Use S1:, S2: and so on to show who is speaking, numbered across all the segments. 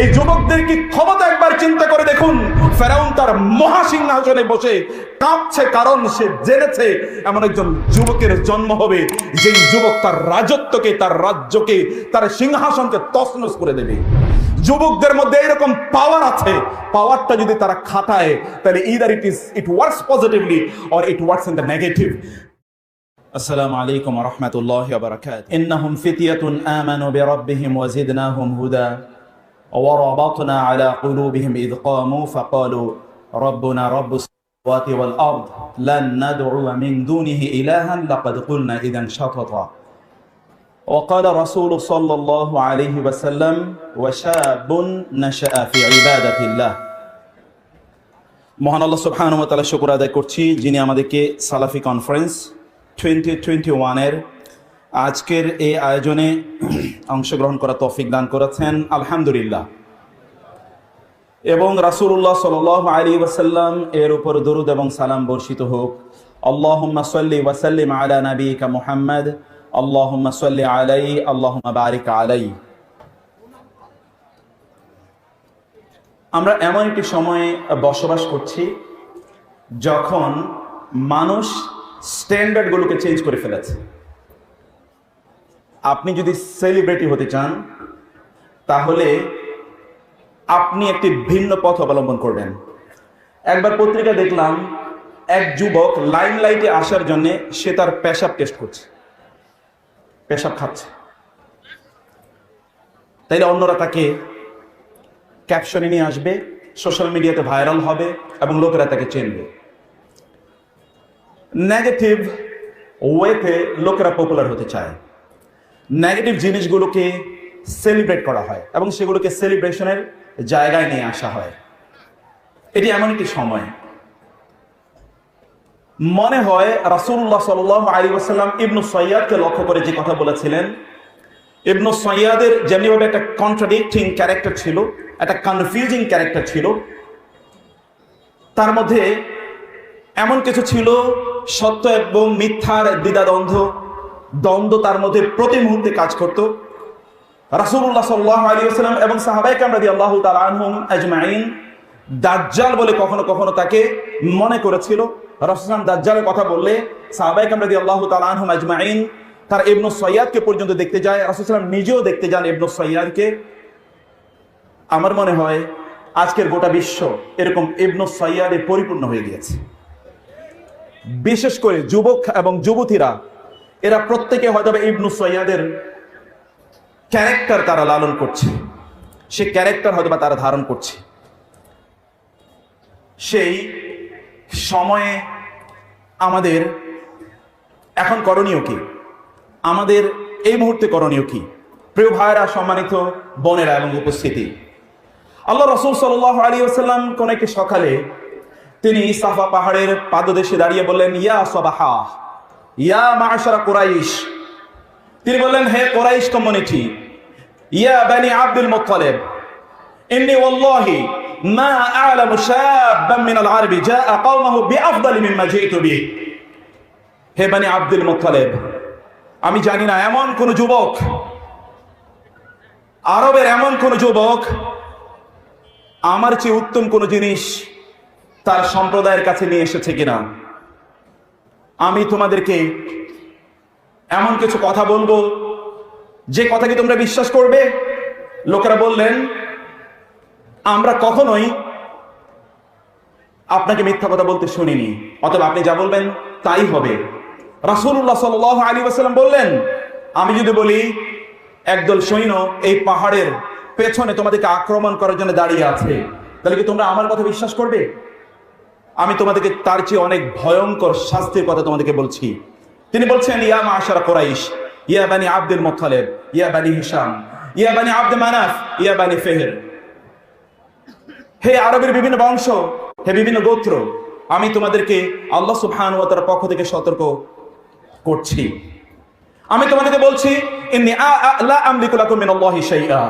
S1: এই যুবকদের কি ক্ষমতা একবার চিন্তা করে দেখুন। ফেরাউন তার মহাসিংহাসনে বসে কাঁপছে, কারণ সে জেনেছে এমন একজন যুবকের জন্ম হবে যেই যুবক তার রাজত্বকে, তার রাজ্যকে, তার সিংহাসনকে তছনছ করে দেবে। যুবকদের মধ্যে এরকম পাওয়ার আছে। পাওয়ারটা যদি তারা খাটায় তাহলে either it works positively or it works in the negative. আসসালামু আলাইকুম ওয়া রাহমাতুল্লাহি ওয়া বারাকাতুহু। ইন্নাহুম ফিতয়াতুন আমানু বিরাব্বিহিম ওয়া জিদনাহুম হুদা وربطنا على قلوبهم إذ قاموا فقالوا ربنا رب السماوات والأرض لن ندعو من دونه إلها لقد قلنا إذا شططا وقال رسول صلى الله عليه وسلم وشاب نشأ في عبادة الله। মহান আল্লাহ সুবহানাহু ওয়া তাআলা শুকর আদায় করছি যিনি আমাদেরকে সালাফি কনফারেন্স 2021 এর আজকের এই আয়োজনে অংশগ্রহণ করার তৌফিক দান করেছেন, আলহামদুলিল্লাহ। এবং রাসূলুল্লাহ সাল্লাল্লাহু আলাইহি ওয়াসাল্লাম এর উপর দরুদ এবং সালাম বর্ষিত হোক। আল্লাহুম্মা সাল্লি ওয়া সাল্লিম আলা নাবিয়িকা মুহাম্মদ, আল্লাহুম্মা সাল্লি আলাইহি, আল্লাহুম্মা বারিক আলাইহি। আমরা এমন একটি সময়ে বসবাস করছি যখন মানুষ স্ট্যান্ডার্ডগুলোকে চেঞ্জ করে ফেলেছে। আপনি যদি সেলিব্রিটি হতে চান তাহলে আপনি একটি ভিন্ন পথ অবলম্বন করবেন। একবার পত্রিকা দেখলাম এক যুবক লাইমলাইটে আসার জন্য সে তার পেশাব টেস্ট করছে, পেশাব খাচ্ছে। তাইলে অন্যরা তাকে ক্যাপশনে নিয়ে আসবে, সোশ্যাল মিডিয়াতে ভাইরাল হবে এবং লোকেরা তাকে চিনবে। নেগেটিভ ওয়েতে লোকেরা পপুলার হতে চায়। নেগেটিভ জিনিসগুলোকে সেলিব্রেট করা হয় এবং সেগুলোকে সেলিব্রেশনের জায়গায় নিয়ে আসা হয়। এটি এমন একটি সময়, মনে হয় রাসূলুল্লাহ সাল্লাল্লাহু আলাইহি ওয়াসাল্লাম ইবনু সাইয়াদকে লক্ষ্য করে যে কথা বলেছিলেন। ইবনু সাইয়াদের যেমনিভাবে একটা কন্ট্রাডিক্টিং ক্যারেক্টার ছিল, একটা কনফিউজিং ক্যারেক্টার ছিল, তার মধ্যে এমন কিছু ছিল সত্য এবং মিথ্যার দ্বিধাদ্বন্দ্ব তার মধ্যে প্রতি মুহূর্তে কাজ করত। রাসূলুল্লাহ সাল্লাল্লাহু আলাইহি ওয়াসাল্লাম এবং সাহাবায়ে কেরাম রাদিয়াল্লাহু তাআলা আনহুম আজমাইন দাজ্জাল বলে কখনো কখনো তাকে মনে করেছিল। রাসূলুল্লাহ দাজ্জালের কথা বললে সাহাবায়ে কেরাম রাদিয়াল্লাহু তাআলা আনহুম আজমাইন তার ইবনু সাইয়াদকে পর্যন্ত দেখতে যায়। রাসূলুল্লাহ নিজেও দেখতে যান ইবনু সাইয়াদকে। আমার মনে হয় আজকের গোটা বিশ্ব এরকম ইবনু সাইয়াদে পরিপূর্ণ হয়ে গিয়েছে। বিশেষ করে যুবক এবং যুবতীরা, এরা প্রত্যেকে হয়তো ইবনু সাইয়াদের ক্যারেক্টার তারা লালন করছে, সে ক্যারেক্টার হয়তো তারা ধারণ করছে। সেই সময়ে আমাদের এখন করণীয় কি? আমাদের এই মুহূর্তে করণীয় কি? প্রিয় ভাইরা, সম্মানিত বোনেরা এবং উপস্থিতি, আল্লাহ রাসূল সাল্লাল্লাহু আলাইহি ওয়াসাল্লাম কোন একটি সকালে তিনি সাফা পাহাড়ের পাদদেশে দাঁড়িয়ে বললেন, ইয়া সাবাহা ইয়া মা'শারা কুরাইশ। তিনি বললেন, হে কুরাইশ কমিউনিটি, ইয়া বানি আব্দুল মুত্তালিব, ইন্নী ওয়াল্লাহি মা আ'লামু শাবান মিনাল আরবি জাআ কওমাহু বিআফদালি মিম্মা জিতু বিহি। হে বানি আব্দুল মুত্তালিব, আমি জানি না এমন কোন যুবক, আরবের এমন কোন যুবক আমার চেয়ে উত্তম কোন জিনিস তার সম্প্রদায়ের কাছে নিয়ে এসেছে কিনা। আমি তোমাদেরকে এমন কিছু কথা বলবো যে কথা কি তোমরা বিশ্বাস করবে। লোকেরা বললেন, আমরা কখনোই আপনাকে মিথ্যা কথা বলতে শুনিনি, অতএব আপনি যা বলবেন তাই হবে। রাসূলুল্লাহ সাল্লাল্লাহু আলাইহি ওয়াসাল্লাম বললেন, আমি যদি বলি একদল সৈন্য এই পাহাড়ের পেছনে তোমাদেরকে আক্রমণ করার জন্য দাঁড়িয়ে আছে, তাহলে কি তোমরা আমার কথা বিশ্বাস করবে? আমি তোমাদেরকে তার চেয়ে অনেক ভয়ঙ্কর শাস্তির কথা তোমাদেরকে বলছি। তিনি বলছেন, ইয়া মা'শারা কুরাইশ, ইয়া বানি আব্দুল মুত্তালিব, ইয়া বানি হিশাম, ইয়া বানি আব্দ মানাফ, ইয়া বানি ফিহর। হে আরবের বিভিন্ন বংশ, হে বিভিন্ন গোত্র, আমি তোমাদেরকে আল্লাহ সুবহানাহু ওয়া তাআলার পক্ষ থেকে সতর্ক করছি। আমি তোমাদেরকে বলছি, ইন্নী লা আমলিকু লাকুম মিনাল্লাহি শাইআ।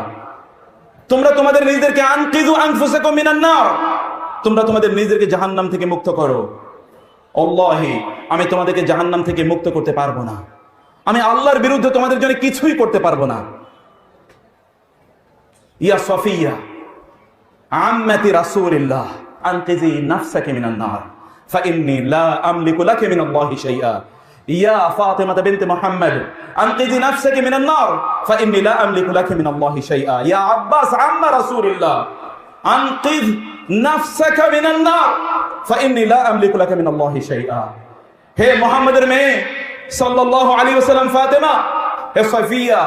S1: তোমরা তোমাদের নিজেদেরকে আনকিযু আনফুসাকুম মিনান নার, তোমরা তোমাদের নিজেদেরকে জাহান্নাম থেকে মুক্ত করো। আল্লাহি, আমি তোমাদেরকে জাহান্নাম থেকে মুক্ত করতে পারবো না। আমি আল্লাহর বিরুদ্ধে তোমাদের জন্য কিছুই করতে পারবো না। ইয়া সফিয়া, আম্মাতি রাসূলিল্লাহ আনকিজি নাফসাকি মিনান নার ফাইন্নী লা আমলিকু লাকি মিনাল্লাহি শাইআ ইয়া ফাতিমা বিনত মুহাম্মদ আনকিজি নাফসাকি মিনান নার ফাইন্নী লা আমলিকু লাকি মিনাল্লাহি শাইআ ইয়া আব্বাস আম্মা রাসূলিল্লাহ আনকিজ নাফসাকা মিনান নার ফাইন্নী লা আমলিকু লাকি মিনাল্লাহি শাইআ। হে মুহাম্মদের মেয়ে সাল্লাল্লাহু আলাইহি ওয়াসাল্লাম ফাতেমা, হে সাফিয়া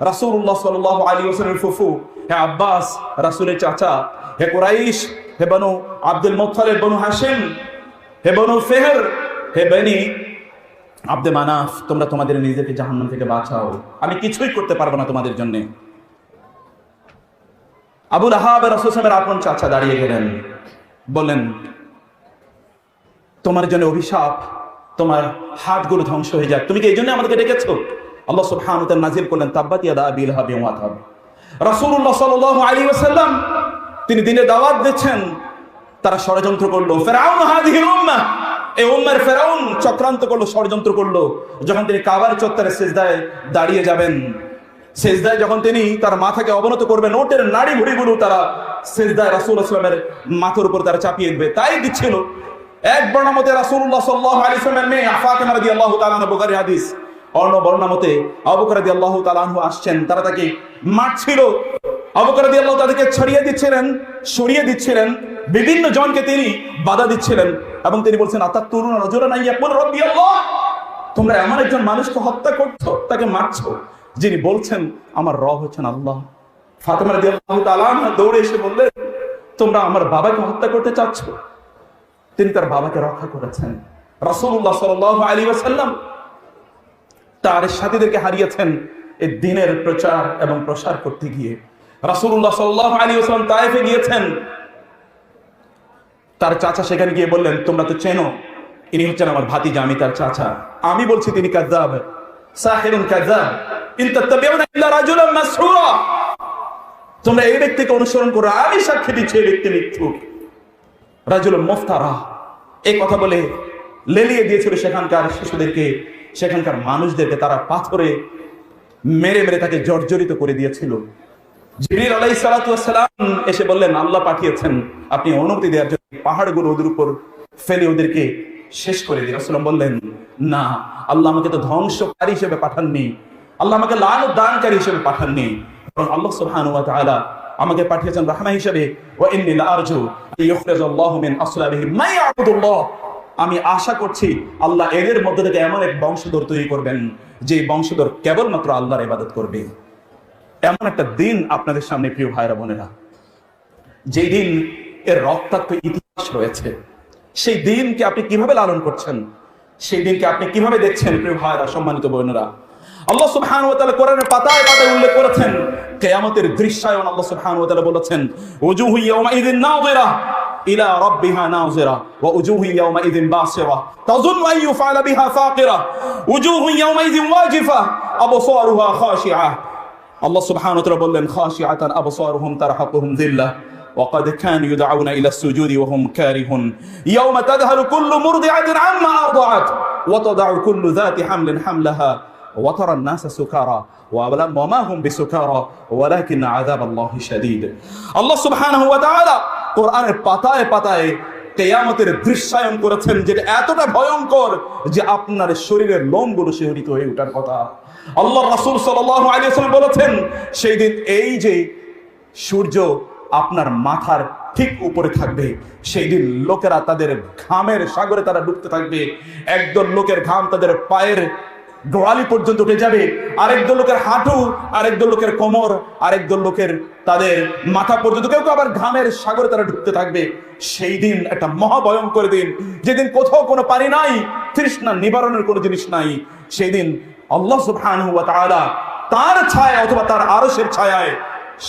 S1: রাসূলুল্লাহ সাল্লাল্লাহু আলাইহি ওয়াসাল্লামের ফুফু, হে আব্বাস রাসূলের চাচা, হে কুরাইশ, হে বনু আব্দুল মুত্তালিব, বনু হাশিম, হে বনু ফিহর, হে বনি আব্দে মানাফ, তোমরা তোমাদের নিজেকে জাহান্নাম থেকে বাঁচাও, আমি কিছুই করতে পারবো না তোমাদের জন্য। আবু লাহাব রাসূল সাল্লাল্লাহু আলাইহি ওয়াসাল্লামের আপন চাচা দাঁড়িয়ে গেলেন, বললেন তোমার জন্য অভিশাপ, তোমার হাতগুলো ধ্বংস হয়ে যাক, তুমি কি এই জন্য আমাদেরকে ডেকেছো? আল্লাহ সুবহানাহু ওয়া তাআলা নাযিল করলেন তাব্বাত ইয়াদা আবি লাহাব ওয়া তাব। রাসূলুল্লাহ সাল্লাল্লাহু আলাইহি ওয়াসাল্লাম তিনি দিনে দাওয়াত দিচ্ছেন, তারা ষড়যন্ত্র করলো। ফিরআউন হাদিহিল উম্মাহ, এই উম্মার ফিরআউন চক্রান্ত করলো, ষড়যন্ত্র করলো। যখন তিনি কাবার চত্বরে সিজদায় দাঁড়িয়ে যাবেন, সিজদায় যখন তিনি তার মাথাকে অবনত করবেন, ওটের নাড়ি ভুড়িগুলো তারা সিজদায় রাসূলুল্লাহ সাল্লাল্লাহু আলাইহি ওয়াসাল্লামের মাথার উপর তারা চাপিয়ে দিবে, তাই দিচ্ছিল। এক বর্ণমতে রাসূলুল্লাহ সাল্লাল্লাহু আলাইহি ওয়াসাল্লামের মেয়ে ফাতিমা রাদিয়াল্লাহু তাআলা আনহা, বুখারী হাদিস, অন্য বর্ণমতে আবু বকর রাদিয়াল্লাহু তাআলা আনহু আসছেন, তারা তাকে মারছিল। আবু বকর রাদিয়াল্লাহু তাদেরকে ছড়িয়ে দিচ্ছিলেন, সরিয়ে দিচ্ছিলেন, বিভিন্ন জনকে তিনি বাধা দিচ্ছিলেন এবং তিনি বলছেন আতাতুরুনা রাজুলান ইয়াকুল রাব্বি আল্লাহ, তোমরা এমন একজন মানুষকে হত্যা করছো, তাকে মারছো, যিনি বলছেন আমার রব হচ্ছেন আল্লাহ। ফাতিমা রাদিয়াল্লাহু তাআলা আনহা দৌড়ে এসে বললেন তোমরা আমার বাবাকে হত্যা করতে চাচ্ছ। তিনি তার বাবাকে রক্ষা করেছেন। রাসূলুল্লাহ সাল্লাল্লাহু আলাইহি ওয়াসাল্লাম তার সাথীদেরকে হারিয়েছেন এই দ্বীনের প্রচার এবং প্রসার করতে গিয়ে। রাসূলুল্লাহ সাল্লাল্লাহু আলাইহি ওয়াসাল্লাম তায়েফে গিয়েছেন, তার চাচা সেখানে গিয়ে বললেন তোমরা তো চেনো, ইনি হচ্ছেন আমার ভাতিজা, আমি তার চাচা। আমি বলছি তিনি কাযযাব, সাহিরুন কাযযাব, ইন তাত্তাবিউনা ইল্লা রাজুলান মাসহুরা, তোমরা এই ব্যক্তিকে অনুসরণ করো, আমি সাক্ষী দিচ্ছি এই ব্যক্তি মিথ্যুক, রাজুলুন মুফতারা। এই কথা বলে লেলিয়ে দিয়েছিল সেখানকার শিশুদেরকে, সেখানকার মানুষদেরকে তারা পাথরে মেরে মেরে তাকে জর্জরিত করে দিয়েছিল। জিবরিল আলাইহিস সালাতু ওয়াস সালাম এসে বললেন আল্লাহ পাঠিয়েছেন আপনি অনুমতি দেওয়ার জন্য, পাহাড়গুলো ওদের উপর ফেলে ওদেরকে শেষ করে দিন। রাসূল বললেন না, আল্লাহ আমাকে তো ধ্বংসকারী হিসেবে পাঠাননি, আল্লাহ আমাকে লানত দানকারী হিসেবে পাঠাননি, বরং আল্লাহ সুবহানাহু ওয়া তাআলা আমাকে পাঠিয়েছেন রাহমা হিসেবে। ওয়া ইন্নী লাআরজু ইউখরিজাল্লাহু মিন আসলাবিহিম মা ইয়াবুদুল্লাহ, আমি আশা করছি আল্লাহ এদের মধ্যে থেকে এমন এক বংশধর তৈরি করবেন যে বংশধর কেবলমাত্র আল্লাহর ইবাদত করবে। এমন একটা দিন আপনাদের সামনে প্রিয় ভাইরা বোনেরা, যেই দিন এর রক্তাক্ত ইতিহাস রয়েছে, সেই দিনকে আপনি কিভাবে লালন করছেন, সেই দিনকে আপনি কিভাবে দেখছেন প্রিয় ভাইরা, সম্মানিত বোনেরা? আল্লাহ সুবহানাহু ওয়া তাআলা কোরআনের পাতায় পাতায় উল্লেখ করেছেন কিয়ামতের দৃশ্যায়ন। আল্লাহ সুবহানাহু ওয়া তাআলা বলেছেন ওয়াজুহু ইয়াওমাইযিন নাযিরা ইলা রাব্বিহা নাযিরা ওয়া ওজুহু ইয়াওমাইযিন বাসিরা তাযুন্নু আন ইউফআলা বিহা ফাকিরা ওজুহু ইয়াওমাইযিন ওয়াজিফা আবসারুহা খাশিআ। আল্লাহ সুবহানাহু ওয়া তাআলা বললেন খাশিআতান আবসারুহুম তারহাকুহুম যিল্লাহ وقد كانوا يدعون إلى السجود وهم كارهون يوم تذهل كل مرضعة عما أرضعت وتضع كل ذات حمل حملها وترى الناس سكارى وما هم بسكارى ولكن عذاب الله شديد। আল্লাহ সুবহানাহু ওয়া তাআলা কোরআনের পাতায় পাতায় কিয়ামতের দৃশ্যায়ন করেছেন, যেটা এতটা ভয়ঙ্কর যে আপনার শরীরের লোমগুলো শিহরিত হয়ে ওঠার কথা। আল্লাহ রাসূল সাল্লাল্লাহু আলাইহি ওয়াসাল্লাম বলেছেন সেই দিন এই যে সূর্য আপনার মাথার ঠিক উপরে থাকবে, সেই দিন লোকেরা তাদের ঘামের সাগরে তারা ডুবতে থাকবে। একদল লোকের ঘাম তাদের পায়ের গোড়ালি পর্যন্ত উঠে যাবে, আরেকদল লোকের হাঁটু, আরেকদল লোকের কোমর, আরেকদল লোকের তাদের মাথা পর্যন্ত, কেউ কেউ আবার ঘামের সাগরে তারা ডুবতে থাকবে। সেই দিন একটা মহাভয়ঙ্কর দিন, যেদিন কোথাও কোনো পানি নাই, তৃষ্ণা নিবারণের কোনো জিনিস নাই। সেই দিন আল্লাহ সুবহানাহু ওয়া তাআলা তার ছায়া অথবা তার আরশের ছায়ায়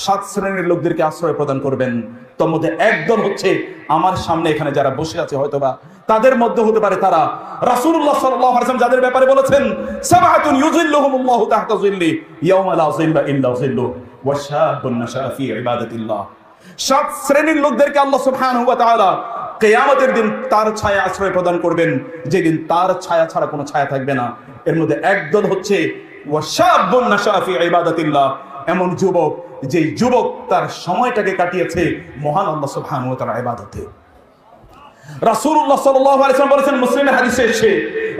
S1: 7 শ্রেণীর লোকদেরকে আশ্রয় প্রদান করবেন। তোর মধ্যে একদল হচ্ছে আমার সামনে এখানে যারা বসে আছে, হয়তোবা তাদের মধ্যে হতে পারে তারা। রাসূলুল্লাহ সাল্লাল্লাহু আলাইহি ওয়াসাল্লাম যাদের ব্যাপারে বলেছেন সাবআতুন ইউযিল্লুহুমুল্লাহু তাহতা যিল্লি ইয়াওমা লা যিল্লা ইল্লা যিল্লুহু ওয়া শাবুন নাশা ফি ইবাদাতিল্লাহ। 7 শ্রেণীর লোকদেরকে আল্লাহ সুবহানাহু ওয়া তাআলা কিয়ামতের দিন তার ছায়া আশ্রয় প্রদান করবেন, যেদিন তার ছায়া ছাড়া কোনো ছায়া থাকবে না। এর মধ্যে একদল হচ্ছে ওয়া শাবুন নাশা ফি ইবাদাতিল্লাহ, এমন যুবক যেই যুবক তার সময়টাকে কাটিয়েছে মহান আল্লাহ সুবহানাহু ওয়া তাআলার ইবাদতে। রাসূলুল্লাহ সাল্লাল্লাহু আলাইহি ওয়াসাল্লাম বলেছেন, মুসলিমের হাদিসে এসে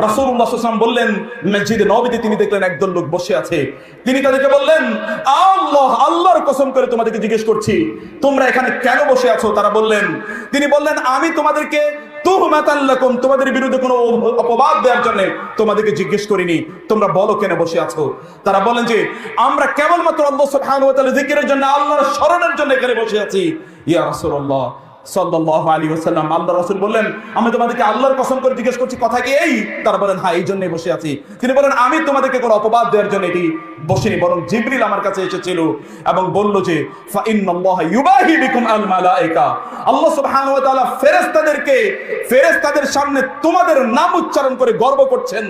S1: রাসূলুল্লাহ সাল্লাল্লাহু আলাইহি ওয়াসাল্লাম বললেন, মসজিদে নববীতে তিনি দেখলেন একদল লোক বসে আছে। তিনি তাদেরকে বললেন, আল্লাহর কসম করে তোমাদেরকে জিজ্ঞেস করছি, তোমরা এখানে কেন বসে আছো? তারা বললেন, তিনি বললেন, আমি তোমাদেরকে তুহমাতান লাকুম, তোমাদের বিরুদ্ধে কোনো অপবাদ দেওয়ার জন্য তোমাদেরকে জিজ্ঞেস করিনি, তোমরা বলো কেন বসে আছো? তারা বলেন যে আমরা কেবলমাত্র আল্লাহ সুবহানাহু ওয়া তাআলা জিকিরের জন্য, আল্লাহর স্মরণের জন্য এখানে বসে আছি। ইয়া রাসূলুল্লাহ সাল্লাল্লাহু আলাইহি ওয়াসাল্লাম, আল্লাহর রাসূল বললেন, আমি তোমাদেরকে আল্লাহর কসম করে জিজ্ঞেস করছি, কথা কি এই? তারা বলেন, হ্যাঁ, এই জন্যই বসে আছি। তিনি বলেন, আমি তোমাদেরকে কোনো অপবাদ দেওয়ার জন্য এটি বসিনি, বরং জিবরিল আমার কাছে এসেছিল এবং বলল যে ফা ইন্নাল্লাহা ইউবাহি বিকুম আল মালায়েকা, আল্লাহ সুবহানাহু ওয়া তাআলা ফেরেশতাদের সামনে তোমাদের নাম উচ্চারণ করে গর্ব করছেন।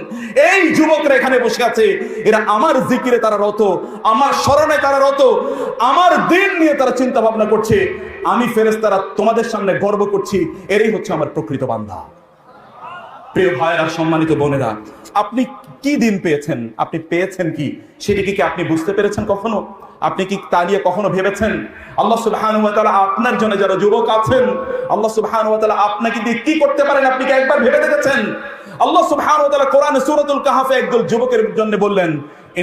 S1: এই যুবকরা এখানে বসে আছে, এরা আমার জিকিরে তারা রত, আমার স্মরণে তারা রত, আমার দিন নিয়ে তারা চিন্তা ভাবনা করছে। আমি ফেরেশতারা তোমাদের সামনে গর্ব করছি, এরই হচ্ছে আমার প্রকৃত বান্দা। প্রিয় ভাইরা, সম্মানিত বোনেরা, আপনি কি দিন পেয়েছেন? আপনি পেয়েছেন কি? সেটিকে কি আপনি বুঝতে পেরেছেন কখনো? আপনি কি তা নিয়ে কখনো ভেবেছেন? আল্লাহ সুবহানাহু ওয়া তাআলা আপনার জন্য যারা যুবক আছেন, আল্লাহ সুবহানাহু ওয়া তাআলা আপনাকে দিয়ে কি করতে পারেন আপনি কি একবার ভেবে দেখেছেন? আল্লাহ সুবহানাহু ওয়া তাআলা কোরআনে সূরাতুল কাহফে একদল যুবকের জন্য বললেন,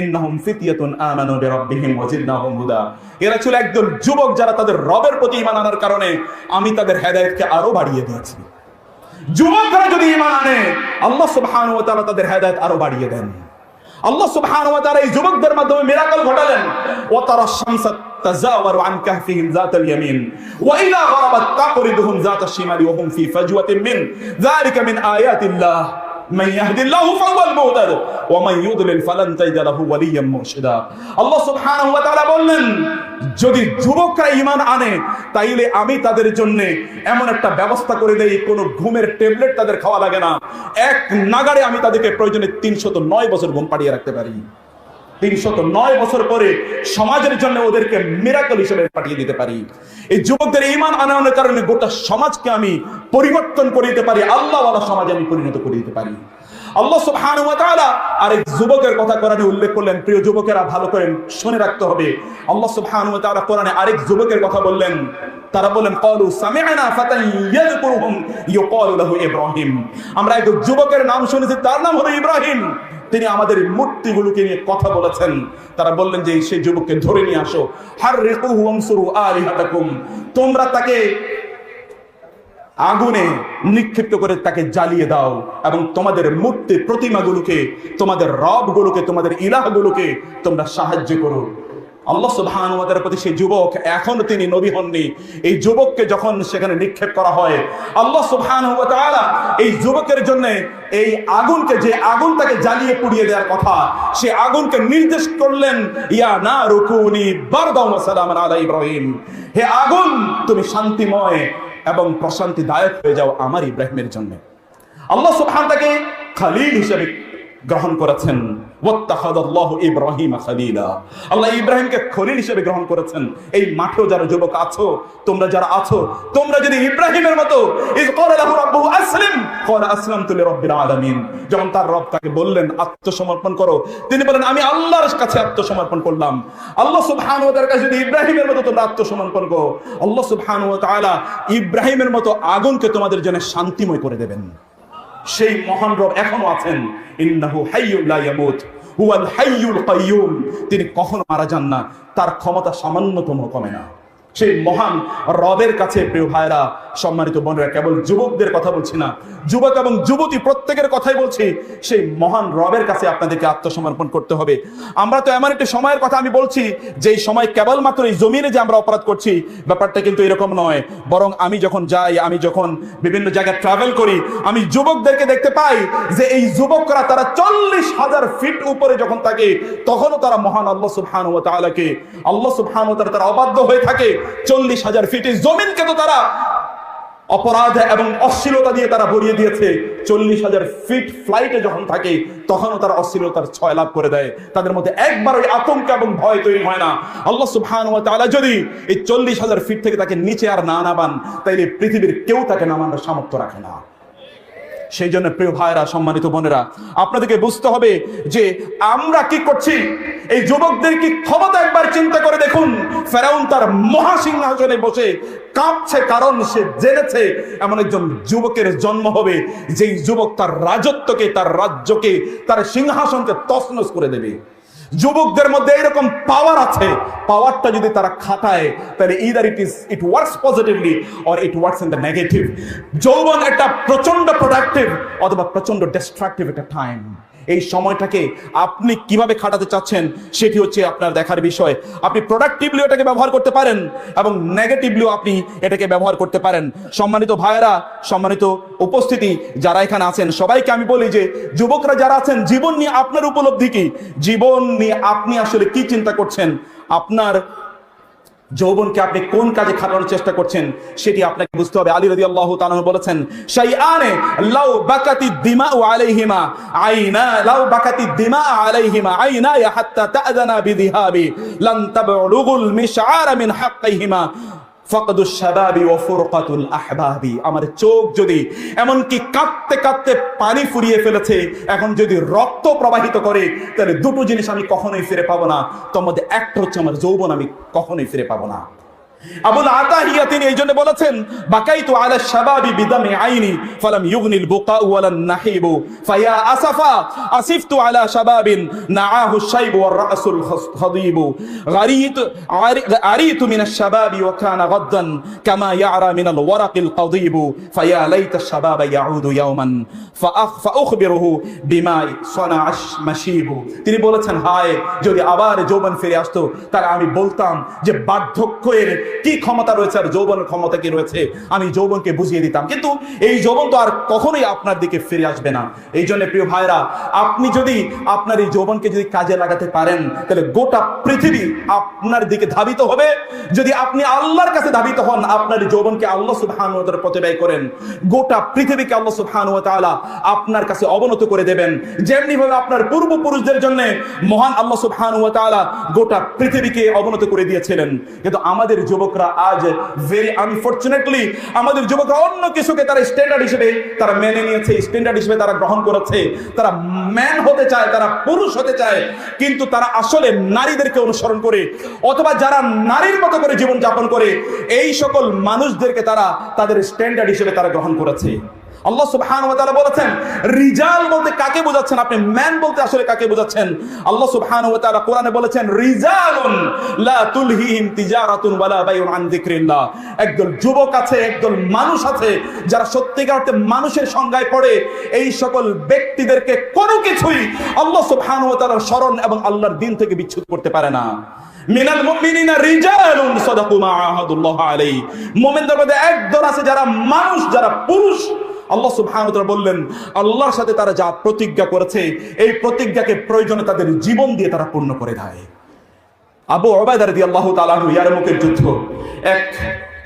S1: ইন্নাহুম ফিতয়াতুন আমানু বিরাব্বিহিম ওয়া জিদনাহুম হুদা, এরা ছিল একদল যুবক যারা তাদের রবের প্রতি ঈমান আনার কারণে আমি তাদের হেদায়েতকে আরো বাড়িয়ে দিয়েছি। যুবকরা যদি ঈমান আনে, আল্লাহ সুবহানাহু ওয়া তাআলা তাদের হেদায়েত আরো বাড়িয়ে দেন। আল্লাহ সুবহানাহু ওয়া তাআলা এই যুবকদের মাধ্যমে মিরাকল ঘটালেন। ওয়া তারাশ শামসা তাযাওয়ারু আন কাহফিহিম যাতাল ইয়ামিন ওয়া ইযা গরাবাত তাকরিদুহুম যাতাশ শিমালি ওয়া হুম ফি ফাজওয়াতিন মিন যালিকা মিন আয়াতিল্লাহ মান ইয়াহদিল্লাহু ফাহুয়াল মুহতাদ ওয়া মান ইউদ্লিল ফালান তাজিদ লাহু ওয়ালিয়্যাম মুরশিদা। আল্লাহ সুবহানাহু ওয়া তাআলা বললেন, যদি যুবকরা ঈমান আনে তাইলে আমি তাদের জন্য এমন একটা ব্যবস্থা করে দেই, কোনো ঘুমের ট্যাবলেট তাদের খাওয়া লাগে না। এক নাগাড়ে আমি তাদেরকে প্রয়োজনে 309 বছর ঘুম পাড়িয়ে রাখতে পারি। 309 বছর পরে সমাজের জন্য ওদেরকে মিরাকল হিসেবে পাঠিয়ে দিতে পারি। এই যুবকদের ঈমান আনানোর কারণে গোটা সমাজকে আমি পরিবর্তন করে দিতে পারি, আল্লাহওয়ালা সমাজে আমি পরিণত করে দিতে পারি। আল্লাহ সুবহানাহু ওয়া তাআলা আরেক যুবকের কথা কোরআনে উল্লেখ করলেন। প্রিয় যুবকেরা, ভালো করে শুনে রাখতে হবে। আল্লাহ সুবহানাহু ওয়া তাআলা কোরআনে আরেক যুবকের কথা বললেন। তারা বলেন, ক্বালু সামি'না ফাতান ইয়াযকুরুহুম ইউকালু লাহু ইব্রাহিম, আমরা এক যুবকের নাম শুনেছি, তার নাম হলো ইব্রাহিম, তিনি আমাদের মূর্তিগুলোকে নিয়ে কথা বলেছেন। তারা বললেন যে সেই যুবককে ধরে নিয়ে আসো, হাররিকুহু ওয়ানসুরু আলিহাতাকুম, তোমরা তাকে আগুনে নিক্ষিপ্ত করে তাকে জ্বালিয়ে দাও এবং তোমাদের মূর্তি প্রতিমাগুলোকে, তোমাদের রবগুলোকে, তোমাদের ইলাহগুলোকে তোমরা সাহায্য করো। আল্লাহ সুবহানাহু ওয়া তাআলার প্রতি সেই যুবক, এখনো তিনি নবী হননি, এই যুবককে যখন সেখানে নিক্ষেপ করা হয়, আল্লাহ সুবহানাহু ওয়া তাআলা এই যুবকের জন্য এই আগুনকে, যে আগুন তাকে জ্বালিয়ে পুড়িয়ে দেওয়ার কথা, সে আগুনকে নির্দেশ করলেন, ইয়া নারু কুনি বারদাও ওয়া সালামান আলা ইব্রাহিম, হে আগুন তুমি শান্তিময় এবং প্রশান্তিদায়ক হয়ে যাও আমার ইব্রাহিমের জন্য। আল্লাহ সুবহানাহু তাকে খলিল হিসেবে গ্রহণ করেছেন। ওয়াত্তাখাযাল্লাহু ইব্রাহিমা খলিলা, আল্লাহ ইব্রাহিমকে খলিল হিসেবে গ্রহণ করেছেন। এই মাঠেও যারা যুবক আছো, তোমরা যারা আছো, তোমরা যদি ইব্রাহিমের মতো, ইয ক্বালা লাহু রাব্বুহু আসলিম ক্বালা আসলামতু লিরাব্বিল আলামিন, যখন তার রব তাকে বললেন আত্মসমর্পণ করো, তিনি বলেন আমি আল্লাহর কাছে আত্মসমর্পণ করলাম। আল্লাহ সুবহানাহু ওয়া তাআলার কাছে যদি ইব্রাহিমের মতো তোমরা আত্মসমর্পণ করো, আল্লাহ সুবহানাহু ওয়া তাআলা ইব্রাহিমের মতো আগুনকে তোমাদের জন্য শান্তিময় করে দেবেন। সেই মহান রব এখনো আছেন। ইন্নাহু হাইয়্যুন লা ইয়ামুত হুয়াল হাইয়ুল কাইয়্যুম, তিনি কখনো মারা যান না, তার ক্ষমতা সামান্যতম কমে না। সেই মহান রবের কাছে, প্রিয় ভাইরা, সম্মানিত বোনেরা, কেবল যুবকদের কথা বলছি না, যুবক এবং যুবতী প্রত্যেকের কথাই বলছি, সেই মহান রবের কাছে আপনাদেরকে আত্মসমর্পণ করতে হবে। আমরা তো এমন একটা সময়ের কথা আমি বলছি, যেই সময় কেবলমাত্র এই জমিনে যে আমরা অপরাধ করছি, ব্যাপারটা কিন্তু এরকম নয়। বরং আমি যখন যাই, আমি যখন বিভিন্ন জায়গায় ট্রাভেল করি, আমি যুবকদেরকে দেখতে পাই যে এই যুবকরা তারা 40,000 ফিট উপরে যখন থাকে, তখনও তারা মহান আল্লাহ সুবহানাহু ওয়া তাআলাকে, আল্লাহ সুবহানাহু ওয়া তাআলা তারা অবাধ্য হয়ে থাকে। 40,000 ফিটের জমিনকে তো তারা অপরাধ এবং অশ্লীলতা দিয়ে তারা ভরিয়ে দিয়েছে। 40,000 ফিট ফ্লাইটে যখন থাকে, তখনও তারা অশ্লীলতার ছয় লাভ করে দেয়। তাদের মধ্যে একবারই আতঙ্ক এবং ভয় তৈরি হয় না। আল্লাহ সুবহানাহু ওয়া তাআলা যদি এই 40,000 ফিট থেকে তাকে নিচে আর না নামান, তাইলে পৃথিবীর কেউ তাকে নামানোর সামর্থ্য রাখে না। সেই জন্য প্রিয় ভাইরা, সম্মানিত বোনেরা, আপনাদেরকে বুঝতে হবে যে আমরা কি করছি। এই যুবকদের কি ক্ষমতা একবার চিন্তা করে দেখুন। ফেরাউন তার মহাসিংহাসনে বসে কাঁপছে, কারণ সে জেনেছে এমন একজন যুবকের জন্ম হবে যেই যুবক তার রাজত্বকে, তার রাজ্যকে, তার সিংহাসনকে তছনছ করে দেবে। যুবকদের মধ্যে এরকম পাওয়ার আছে, পাওয়ারটা যদি তারা খাটায় তাহলে either it works positively or it works in the negative. যৌবন একটা প্রচন্ড প্রোডাক্টিভ অথবা প্রচন্ড ডিস্ট্রাকটিভ একটা টাইম। এই সময়টাকে আপনি কিভাবে খাটাতে চাচ্ছেন সেটি হচ্ছে আপনার দেখার বিষয়। আপনি প্রোডাক্টিভলি এটাকে ব্যবহার করতে পারেন এবং নেগেটিভলিও আপনি এটাকে ব্যবহার করতে পারেন। সম্মানিত ভাইয়েরা, সম্মানিত উপস্থিতি যারা এখানে আছেন, সবাইকে আমি বলি যে যুবকরা যারা আছেন, জীবন নিয়ে আপনার উপলব্ধি কি? জীবন নিয়ে আপনি আসলে কি চিন্তা করছেন? আপনার যৌবনকে আপনি কোন কাজে খাটানোর চেষ্টা করছেন সেটি আপনাকে বুঝতে হবে। আলী রাদিয়াল্লাহু তাআলা বলেছেন, শাইআনে লাউ বাকাতি দিমাউ আলাইহিমা আইনা, লাউ বাকাতি দিমা আলাইহিমা আইনা হাত্তা তা'যানা বিযিহাবি লান তাবলুগুল মিশআরা মিন হাক্কিহিমা ফাকদুশ শাবাবি ওয়া ফুরকাতুল আহবাবি। আমার চোখ যদি এমনকি কাঁদতে কাঁদতে পানি ফুরিয়ে ফেলেছে, এখন যদি রক্ত প্রবাহিত করে, তাহলে দুটো জিনিস আমি কখনোই ফিরে পাবো না। তার মধ্যে একটা হচ্ছে আমার যৌবন, আমি কখনোই ফিরে পাবো না। আবুল আতাহিয়া তিনি এই জন্য বলেছেন, বাকাইতু আলা শাবাবি বিদামি আইনি ফালাম ইউগনিল বুকাউ ওয়ালান নাহিবু ফায়া আসাফা আসিফতু আলা শাবাবিন নাআহু শাইবু ওয়ার রাসুল খাদিবু আরিতু মিনাশ শাবাবি ওয়া কানা গাদ্দান কামা ইয়ারা মিনাল ওয়ারাকিল কাদিবু ফায়া লাইতা শাবাবা ইয়াউদু ইয়াওমান ফাউখবিরুহু বিমা সানাআশ মাশিবু। তিনি বলেছেন, হায় যদি আবার যৌবন ফিরে আসতো, তাহলে আমি বলতাম যে বার্ধক্যের কি ক্ষমতা রয়েছে আর যৌবনের ক্ষমতা কি রয়েছে, আমি যৌবনকে বুঝিয়ে দিতাম। কিন্তু এই যৌবন তো আর কখনোই আপনার দিকে ফিরে আসবে না। এই জন্য প্রিয় ভাইরা, আপনি যদি আপনার এই যৌবনকে যদি কাজে লাগাতে পারেন, তাহলে গোটা পৃথিবী আপনার দিকে ধাবিত হবে। যদি আপনি আল্লাহর কাছে ধাবিত হন, আপনার যৌবনকে আল্লাহ সুবহানাহু ওয়া তাআলা প্রতিবাই করেন, গোটা পৃথিবীকে আল্লাহ সুবহানাহু ওয়া তাআলা আপনার কাছে অবনত করে দেবেন। যেমনি ভাবে আপনার পূর্বপুরুষদের জন্য মহান আল্লাহ সুবহানাহু ওয়া তাআলা গোটা পৃথিবীকে অবনত করে দিয়েছিলেন। কিন্তু আমাদের যুবকরা আজ ভেরি আনফরচুনেটলি, আমাদের যুবকরা অন্য কিছুকে তারা স্ট্যান্ডার্ড হিসেবে তারা মেনে নিয়েছে, স্ট্যান্ডার্ড হিসেবে তারা গ্রহণ করেছে। তারা ম্যান হতে চায়, তারা পুরুষ হতে চায়, কিন্তু তারা আসলে নারীদেরকে অনুসরণ করে অথবা যারা নারীর মতো করে জীবন যাপন করে, এই সকল মানুষদেরকে তারা তাদের স্ট্যান্ডার্ড হিসেবে তারা গ্রহণ করেছে। আল্লাহ সুবহানাহু ওয়া তাআলা বলেছেন, রিজাল বলতে কাকে বোঝাচ্ছেন আপনি? ম্যান বলতে আসলে কাকে বোঝাচ্ছেন? আল্লাহ সুবহানাহু ওয়া তাআলা কোরআনে বলেছেন, রিজালুন লা তুলহিহিম তিজারাতুন ওয়ালা বাইউন আন যিকরিল্লাহ। একদল যুবক আছে, একদল মানুষ আছে যারা সত্যিকার অর্থে মানুষের সংজ্ঞায় পড়ে। এই সকল ব্যক্তিদেরকে কোনো কিছুই আল্লাহ সুবহানাহু ওয়া তাআলার শরণ এবং আল্লাহর দ্বীন থেকে বিচ্যুত করতে পারে না। মিনাল মুমিনিনা রিজালুন সাদাকু মা আহাদুল্লাহ আলাইহি। মুমিনদের মধ্যে একদল আছে যারা মানুষ, যারা পুরুষ, আল্লাহ সুবহানাহু ওয়া তাআলা বললেন আল্লাহর সাথে তারা যা প্রতিজ্ঞা করেছে, এই প্রতিজ্ঞাকে প্রয়োজনে তাদের জীবন দিয়ে তারা পূর্ণ করে দেয়। আবু উবাইদা রাদিয়াল্লাহু তাআলা আনহু, ইয়ারমুকের যুদ্ধ, এক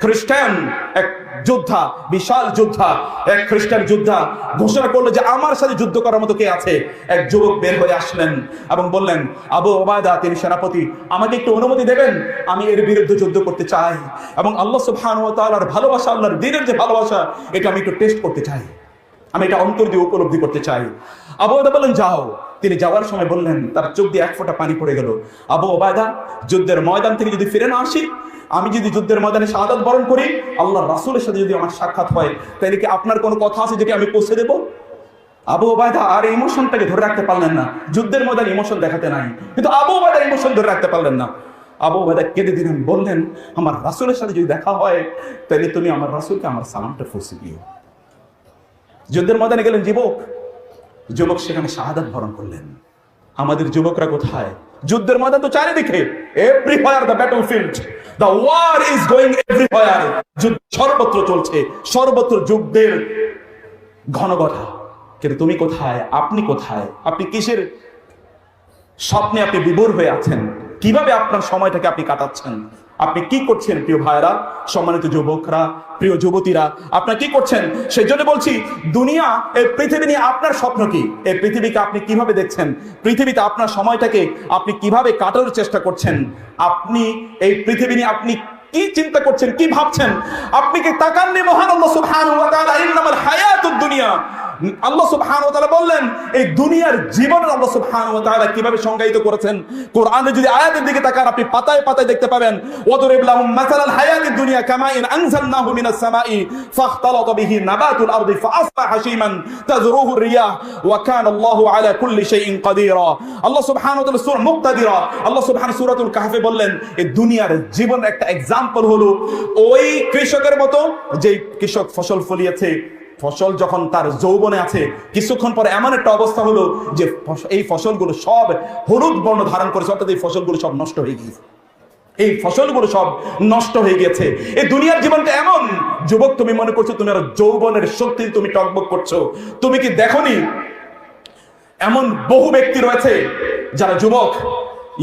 S1: খ্রিস্টান, এক যোদ্ধা, বিশাল যোদ্ধা, এক খ্রিস্টান যোদ্ধা ঘোষণা করলো যে আমার সাথে যুদ্ধ করার মতো কে আছে। এক যুবক বের হয়ে আসলেন এবং বললেন, আবু উবাইদা, তিনি সেনাপতি, আমাকে একটু অনুমতি দেবেন, আমি এর বিরুদ্ধে যুদ্ধ করতে চাই এবং আল্লাহ সুবহানাহু ওয়া তাআলার ভালোবাসা, আল্লাহর দ্বীনের যে ভালোবাসা, এটা আমি একটু টেস্ট করতে চাই, আমি এটা অন্তর দিয়ে উপলব্ধি করতে চাই। আবু উবাইদা বললেন, যাও। তিনি যাওয়ার সময় বললেন, তার চোখ দিয়ে এক ফোঁটা পানি পড়ে গেল, আবু উবাইদা, যুদ্ধের ময়দান থেকে যদি ফিরে না আসি, আমি যদি যুদ্ধের ময়দানে শাহাদাত বরণ করি, আল্লাহর রাসূলের সাথে যদি আমার সাক্ষাৎ হয়, তাহলে কি আপনার কোনো কথা আছে যেটি আমি পৌঁছে দেব? আবু উবাইদা আর ইমোশনটাকে ধরে রাখতে পারলেন না। যুদ্ধের ময়দানে ইমোশন দেখাতে নাই, কিন্তু আবু উবাইদা ইমোশন ধরে রাখতে পারলেন না। আবু উবাইদা কেঁদে দিলেন, বললেন, আমার রাসূলের সাথে যদি দেখা হয়, তাহলে তুমি আমার রাসূলকে আমার সালামটা পৌঁছে দিও। যুদ্ধের ময়দানে গেলেন যুবক সেখানে শাহাদাত বরণ করলেন। আমাদের যুবকরা কোথায়? যুদ্ধের ময়দান তো চারিদিকে, everywhere the battlefield, the war is going everywhere. যুদ্ধ সর্বত্র চলছে, সর্বত্র যুদ্ধের ঘনঘটা। কিন্তু তুমি কোথায়? আপনি কোথায়? আপনি কিসের স্বপ্নে আপনি বিভোর হয়ে আছেন? কিভাবে আপনার সময়টাকে আপনি কাটাচ্ছেন? আপনি কি করছেন প্রিয় ভাইরা, সম্মানিত যুবকরা, প্রিয় যুবতীরা, আপনারা কি করছেন? সেই জন্য বলছি, দুনিয়া, এই পৃথিবী নিয়ে আপনার স্বপ্ন কি? এই পৃথিবীকে আপনি কিভাবে দেখছেন? পৃথিবীতে আপনার সময়টাকে আপনি কিভাবে কাটানোর চেষ্টা করছেন? আপনি এই পৃথিবী নিয়ে আপনি কি চিন্তা করছেন, কি ভাবছেন? আপনি কি তাকাননি মহান আল্লাহ সুবহানাহু ওয়া তাআলা ইন্নামাল হায়াতুদ দুনিয়া আল্লাহ সুবহানাহু ওয়া তাআলা বললেন এই দুনিয়ার জীবন আল্লাহ সুবহানাহু ওয়া তাআলা কিভাবে সংজ্ঞায়িত করেছেন কোরআনে যদি আয়াতের দিকে তাকান আপনি পাতায় পাতায় দেখতে পাবেন ওয়াদরিব লাহুম মাসালাল হায়াতিদ দুনিয়া কামাইন আনজালনাহু মিনাস সামাই ফাখতালাতা বিহি নাবাতুল আরদি ফাআসবাহা হাশীমান তাযরুহু রিয়াহ ওয়া কানা আল্লাহু আলা কুল্লি শাইইন কাদিরা। আল্লাহ সুবহানাহু ওয়া তাআলা সূরা মুক্তাদিরা আল্লাহ সুবহানাহু সূরাতুল কাহফে বললেন এই দুনিয়ার জীবন একটা এক্সাম্পল হলো ওই কৃষকের মতো যে কৃষক ফসল ফলিয়েছে, ফসল যখন তার যৌবনে আছে কিছুক্ষণ পরে এমন একটা অবস্থা হলো যে এই ফসলগুলো সব হলুদ বর্ণ ধারণ করেছে, অর্থাৎ এই ফসলগুলো সব নষ্ট হয়ে গিয়েছে, এই ফসলগুলো সব নষ্ট হয়ে গেছে। এই দুনিয়ার জীবনটা এমন, যুবক তুমি মনে করছো তুমি আর যৌবনের শক্তি তুমি টকবক করছো, তুমি কি দেখোনি এমন বহু ব্যক্তি রয়েছে যারা যুবক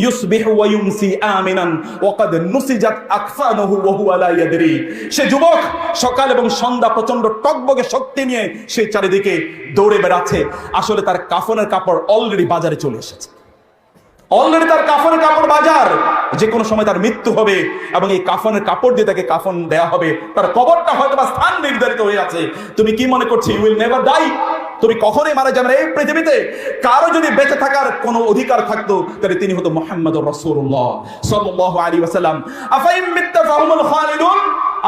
S1: ইউসবিহু ওয়া ইউমসি আমিনান ওয়া কাদ নুসিজাত আকফানুহু ওয়া হুয়া লা ইয়াদরি। সে যুবক সকাল এবং সন্ধ্যা প্রচন্ড টকবকে শক্তি নিয়ে সে চারিদিকে দৌড়ে বেড়াচ্ছে, আসলে তার কাফনের কাপড় অলরেডি বাজারে চলে এসেছে, অলরেডি তার কাফনের কাপড় বাজার, যে কোনো সময় তার মৃত্যু হবে এবং এই কাফনের কাপড় দিয়ে তাকে কাফন দেয়া হবে, তার কবরটা হয়তো বা স্থান নির্ধারিত হয়ে আছে। তুমি কি মনে করছো ইউ উইল নেভার ডাই? তুমি কখনোই মারা যাবে না। এই পৃথিবীতে কারো যদি বেঁচে থাকার কোনো অধিকার থাকতো তাহলে তিনি হতো মুহাম্মদুর রাসূলুল্লাহ সাল্লাল্লাহু আলাইহি ওয়াসাল্লাম। আফাইম মিত্তা ফাহুমুল খালিদুন,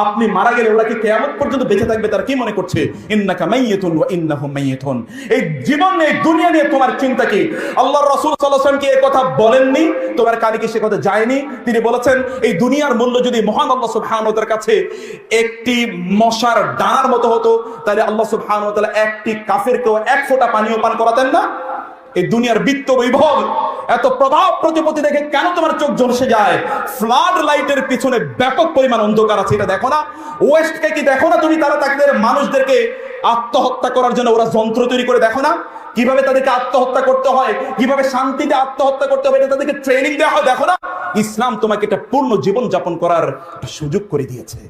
S1: আপনি মারা গেলে ওরা কি কিয়ামত পর্যন্ত বেঁচে থাকবে? তারা কি মনে করছে ইন্নাকা মাইয়িতুন ওয়া ইন্নাহুম মাইয়িতুন। এই জীবন নিয়ে দুনিয়া নিয়ে তোমার চিন্তা কি? আল্লাহর রাসূল সাল্লাল্লাহু আলাইহি ওয়াসাল্লাম কি এই কথা বলেননি? তোমার কানে কি সে কথা যায়নি? তিনি বলেছেন এই দুনিয়ার মূল্য যদি মহান আল্লাহ সুবহানাহু ওয়া তাআলার কাছে একটি মশার দানার মতো হতো তাহলে আল্লাহ সুবহানাহু ওয়া তাআলা একটি কাফেরকেও এক ফোঁটা পানিও পান করাতেন না। এই দুনিয়ার বিত্ত বৈভব এত প্রভাব প্রতিপত্তি দেখে কেন তোমার চোখ ঝলসে যায়? ফ্লাড লাইটের পিছনে ব্যাপক পরিমাণ অন্ধকার আছে, এটা দেখো না? ওয়েস্টকে কি দেখো না তুমি? তারা তাদের মানুষদেরকে আত্মহত্যা করার জন্য ওরা যন্ত্র তৈরি করে দেখো না? কিভাবে তাদেরকে আত্মহত্যা করতে হয়, কিভাবে শান্তিতে আত্মহত্যা করতে হবে, এটা তাদেরকে ট্রেনিং দেওয়া হয়, দেখো না? ইসলাম তোমাকে একটা পূর্ণ জীবন যাপন করার সুযোগ করে দিয়েছে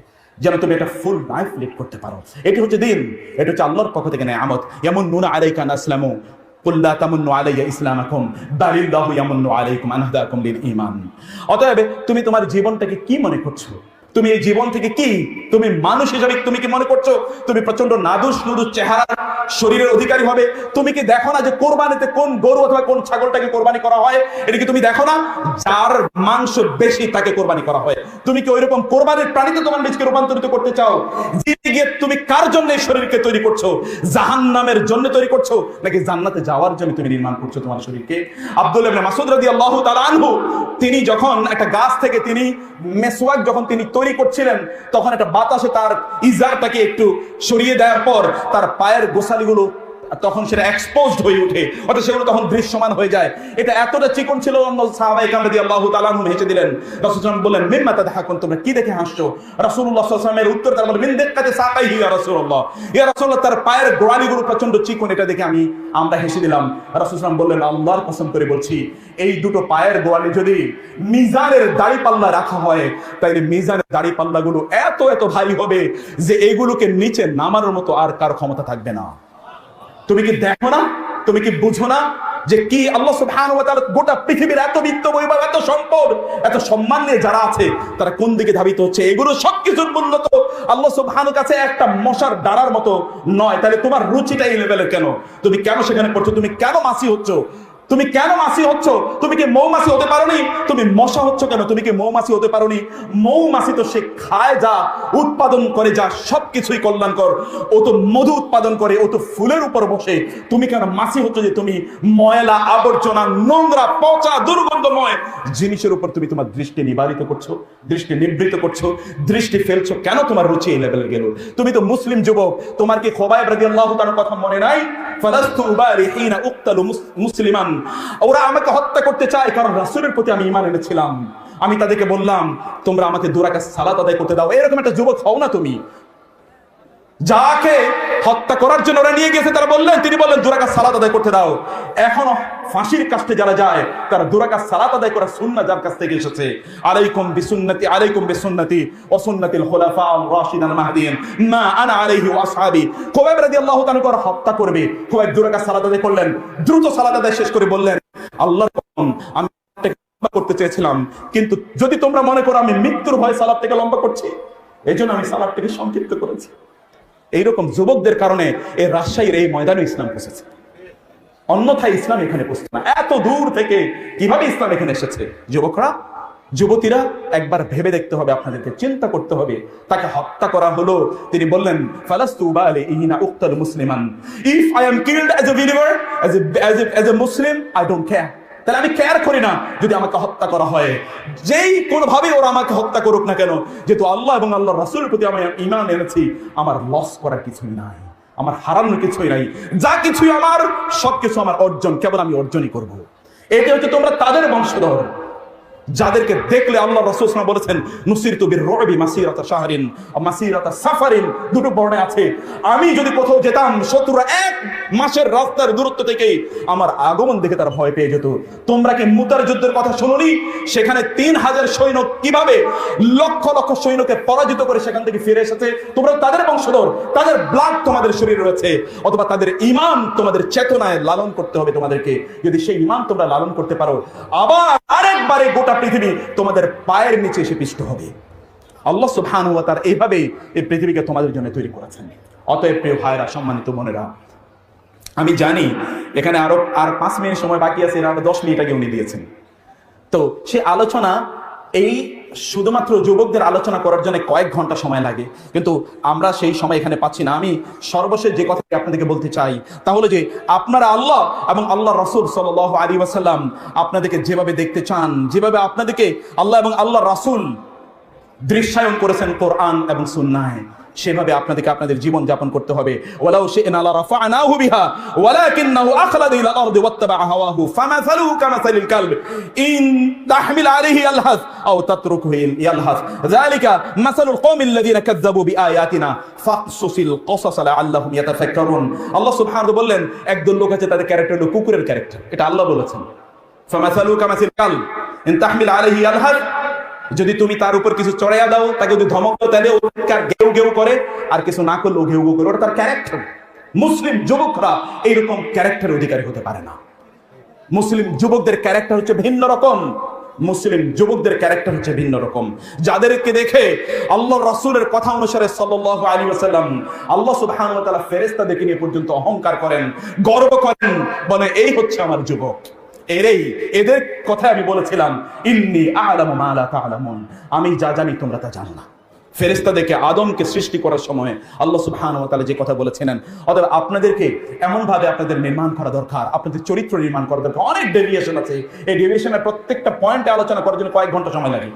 S1: যেন তুমি একটা ফুল লাইফ লিড করতে পারো। এটি হচ্ছে দিন, এটা হচ্ছে আল্লাহর পক্ষ থেকে নেয়ামত। ইয়ামুন্নুনা আলাইকা আন আসলামু কুল লা তামুন্নু আলাইয়া ইসলামাকুম বালিল্লাহু ইয়ামুন্নু আলাইকুম আন হাদাকুম লিল ঈমান। অতএব তুমি তোমার জীবনটাকে কি মনে করছো? তুমি এই জীবন থেকে কি তুমি মানুষ হিসেবে তুমি কি মনে করছো তুমি প্রচন্ড নাদুস নুদুস চেহারা শরীরের অধিকারী হবে? তুমি কি দেখো না যে কোরবানিতে কোন গরু অথবা কোন ছাগলটাকে কোরবানি করা হয়? এটা কি তুমি দেখো না? যার মাংস বেশি তাকে কোরবানি করা হয়। তুমি কি ওইরকম কোরবানির প্রাণীতে তোমার নিজকে রূপান্তরিত করতে চাও? গিয়ে তুমি কার জন্য এই শরীরকে তৈরি করছো? জাহান্নামের জন্য তৈরি করছো নাকি জান্নাতে যাওয়ার জন্য তুমি নির্মাণ করছো তোমার শরীরকে? আব্দুল্লাহ ইবনে মাসউদ রাদিয়াল্লাহু তাআলা আনহু তিনি যখন একটা গাছ থেকে তিনি মেসওয়াক যখন তিনি তৈরি করছিলেন তখন একটা বাতাসে তার ইজারটাকে একটু সরিয়ে দেওয়ার পর তার পায়ের গোছালিগুলো তখন সেটা এক্সপোজড হয়ে ওঠে, অর্থাৎ সেগুলো তখন দৃশ্যমান হয়ে যায়। এটা এতটা চিকন ছিল, সাহাবায়ে কেরাম রাদিয়াল্লাহু তাআলা আনহুম হেসে দিলেন। রাসূল সাল্লাল্লাহু আলাইহি ওয়াসাল্লাম বললেন মিম্মা তাদহাকুন, তোমরা কি দেখে হাসছো? রাসূলুল্লাহ সাল্লাল্লাহু আলাইহি ওয়াসাল্লামের উত্তর তারা বললেন মিন দিক্কাতি সাকাইহি ইয়া রাসূলুল্লাহ, ইয়া রাসূলুল্লাহ তার পায়ের গোড়ালিগুলো প্রচন্ড চিকন, এটা দেখে আমরা হেসে দিলাম। রাসূল সাল্লাল্লাহু আলাইহি ওয়াসাল্লাম বললেন আল্লাহর কসম করে বলছি এই দুটো পায়ের গোড়ালি যদি মিজানের দাড়িপাল্লা রাখা হয় তাহলে মিজানের দাড়িপাল্লাগুলো এত এত ভারী হবে যে এগুলোকে নিচে নামানোর মতো আর কার ক্ষমতা থাকবে না। তুমি কি দেখো না? তুমি কি বুঝো না যে কি আল্লাহ সুবহানাহু ওয়া তাআলা গোটা পৃথিবীর এত বিত্ত বৈভব এত সম্পদ এত সম্মান নিয়ে যারা আছে তারা কোন দিকে ধাবিত হচ্ছে? এগুলো সবকিছুর মূল্য তো আল্লাহ সুবহানাহু কাছে একটা মশার ডাড়ার মতো নয়। তাহলে তোমার রুচিটা এই লেভেলের কেন? তুমি কেন সেখানে পড়ছো? তুমি কেন মাসি হচ্ছ? তুমি কেন মাছি হচ্ছ? তুমি কি মৌমাছি হতে পারোনি? তুমি মশা হচ্ছ কেন? তুমি কি মৌমাছি হতে পারোনি? মৌমাছি তো সে খায় যা, উৎপাদন করে যা, সবকিছুই কল্যাণকর। ও তো মধু উৎপাদন করে, ও তো ফুলের উপর বসে। তুমি কেন মাছি হচ্ছ যে তুমি ময়লা আবর্জনা নোংরা পচা দুর্গন্ধময় জিনিসের উপর তুমি তোমার দৃষ্টি নিবারিত করছো, দৃষ্টি নিবৃত করছো, দৃষ্টি ফেলছো? কেন তোমার রুচি এই লেভেলে গেল? তুমি তো মুসলিম যুবক, তোমার কি খোবাইব রাদিয়াল্লাহু তাআলার কথা মনে নাই? ফালাস্তু উবারি হিনা উক্তালু মুসলিমান, ওরা আমাকে হত্যা করতে চায় কারণ রাসূলের প্রতি আমি ঈমান এনেছিলাম। আমি তাদেরকে বললাম তোমরা আমাকে 2 রাকাত সালাত আদায় করতে দাও। এরকম একটা যুবক হও না তুমি। যাকে হত্যা করার জন্য ওরা নিয়ে গেছে তিনি বললেন 2 রাকাত সালাত আদায় করতে দাও। এখনো ফাঁসির কাছে যারা যায় তারা 2 রাকাত সালাত আদায় করার সুন্নাহ যার কাছ থেকে এসেছে, আলাইকুম বিসুন্নতি ওয়া সুন্নাতিল খুলাফা আর রাশিদিন মাহদিয়িন মা আনা আলাইহি ওয়া আসহাবি। খুবাইব রাদিয়াল্লাহু তাআলা করে হত্যা করবে। খুবাইব 2 রাকাত সালাত আদায় করলেন, দ্রুত সালাত আদায় শেষ করে বললেন আল্লাহর কসম আমি করতে চেয়েছিলাম, কিন্তু যদি তোমরা মনে করো আমি মৃত্যুর ভয় সালাত থেকে লম্বা করছি, এজন্য আমি সালাতটাকে সংক্ষিপ্ত করেছি। এইরকম যুবকদের কারণে এই রাজশাহীর এই ময়দানে ইসলাম পৌঁছেছে, অন্যথায় ইসলাম এখানে পৌঁছতো না। এত দূর থেকে কিভাবে ইসলাম এখানে এসেছে? যুবকরা, যুবতীরা, একবার ভেবে দেখতে হবে, আপনাদেরকে চিন্তা করতে হবে। তাকে হত্যা করা হলো, তিনি বললেন ফালাস্তু বালি ইনা উক্তাল মুসলিমান, if I am killed as a believer, as a Muslim, I don't care. তাহলে আমি কেয়ার করি না যদি আমাকে হত্যা করা হয়, যেই কোনোভাবে ওরা আমাকে হত্যা করুক না কেন, যেহেতু আল্লাহ এবং আল্লাহর রাসূলের প্রতি আমি ঈমান এনেছি, আমার লস করার কিছুই নাই, আমার হারানোর কিছুই নাই। যা কিছুই আমার, সবকিছু আমার অর্জন, কেবল আমি অর্জনই করব। এটা হচ্ছে তোমরা তাদের বংশধর, যাদেরকে দেখলে আল্লাহ রাসূল সাল্লাল্লাহু আলাইহি ওয়াসাল্লাম বলেছেন নুসিরতু বির-রু'বি মাসিরাতা শাহরিন ওয়া মাসিরাতা সাফারিন, দুটো বর্ণে আছে, আমি যদি কোথাও যেতাম শত্রুরা এক মাসের রাস্তার দূরত্ব থেকে আমার আগমন দেখে তারা ভয় পেয়ে যেত। তোমরা কি মুতার যুদ্ধের কথা শুনোনি? সেখানে 3000 সৈন্য কিভাবে লক্ষ লক্ষ সৈন্যকে পরাজিত করে সেখান থেকে ফিরে এসেছে। তোমরা তাদের বংশধর, তাদের ব্লাড তোমাদের শরীরে রয়েছে, অথবা তাদের ঈমান তোমাদের চেতনায় লালন করতে হবে তোমাদেরকে। যদি সেই ঈমান তোমরা লালন করতে পারো, আবার আরেকবারে গোটা পৃথিবী তোমাদের পায়ের নিচে এসে পিষ্ট হবে। আল্লাহ সুবহানাহু ওয়া তাআলা এইভাবে এই পৃথিবীকে তোমাদের জন্য তৈরি করেছেন। অতএব প্রিয় ভাইরা, সম্মানিত বোনেরা, আমি জানি এখানে আর 5 মিনিট সময় বাকি আছে, আরো 10 মিনিট আগে উনি দিয়েছেন। তো সে আলোচনা, এই শুধুমাত্র যুবকদের আলোচনা করার জন্য কয়েক ঘন্টা সময় লাগে, কিন্তু আমরা সেই সময় এখানে পাচ্ছি না। আমি সর্বশেষ যে কথাটি আপনাদেরকে বলতে চাই তা হলো যে আপনারা আল্লাহ এবং আল্লাহ রাসূল সাল্লাল্লাহু আলাইহি ওয়াসাল্লাম আপনাদেরকে যেভাবে দেখতে চান, যেভাবে আপনাদেরকে আল্লাহ এবং আল্লাহ রাসূল দৃশ্যায়ন করেছেন কোরআন এবং সুন্নাহে, সেভাবে আপনাদেরকে আপনাদের জীবন যাপন করতে হবে। ওয়ালাউ শি'না লারাফা'নাহু বিহা ওয়ালাকিন্নাহু আখলাদা ইলাল আরদি ওয়াত্তাবা'a হাওয়াহু ফামাসালুহু কামাসালিল কালব ইন তাহমিল আলাইহি ইয়ালহাস আও তাতরুকুহু ইয়ালহাস যালিকা মাসালুল কওমিল্লাযীনা কাযযাবু বিআয়াতিনা ফাকসুসিল কসাস লাআল্লাহুম ইয়াতাফাক্কারুন। আল্লাহ সুবহানাহু ওয়া তাআলা বললেন, একদল লোক আছে তাদের ক্যারেক্টার হলো কুকুরের ক্যারেক্টার, এটা আল্লাহ বলেছেন। ফামাসালুহু কামাসালিল কালব ইন তাহমিল আলাইহি ইয়ালহাস, যদি তুমি তার উপর কিছু চড়াইয়া দাও, তাকে যদি ধমক দাও, তাহলে ও গেউ গেউ করে, আর কিছু না করলে ও ঘেউ ঘেউ করে, ওটা তার ক্যারেক্টার। মুসলিম যুবকরা এইরকম ক্যারেক্টারের অধিকারী হতে পারে না। মুসলিম যুবকদের ক্যারেক্টার হচ্ছে ভিন্ন রকম, মুসলিম যুবকদের ক্যারেক্টার হচ্ছে ভিন্ন রকম, যাদেরকে দেখে আল্লাহর রাসূলের কথা অনুসারে সাল্লাল্লাহু আলাইহি ওয়াসাল্লাম আল্লাহ সুবহানাহু ওয়া তাআলা ফেরেশতাদেরকে নিয়ে পর্যন্ত অহংকার করেন, গর্ব করেন, বলে এই হচ্ছে আমার যুবক। এদের কথা আমি বলেছিলাম, ইন্নী আ'লামু মা লা তা'লামুন, আমি যা জানি তোমরা তা জানো না। ফেরেশতাদেরকে আদমকে সৃষ্টি করার সময় আল্লাহ সুবহানাহু ওয়া তাআলা যে কথা বলেছিলেন, অতএব আপনাদেরকে এমন ভাবে আপনাদের নির্মাণ করা দরকার, আপনাদের চরিত্র নির্মাণ করা দরকার। অনেক ডেভিয়েশন আছে, এই ডেভিয়েশনের প্রত্যেকটা পয়েন্টে আলোচনা করার জন্য কয়েক ঘন্টা সময় লাগে।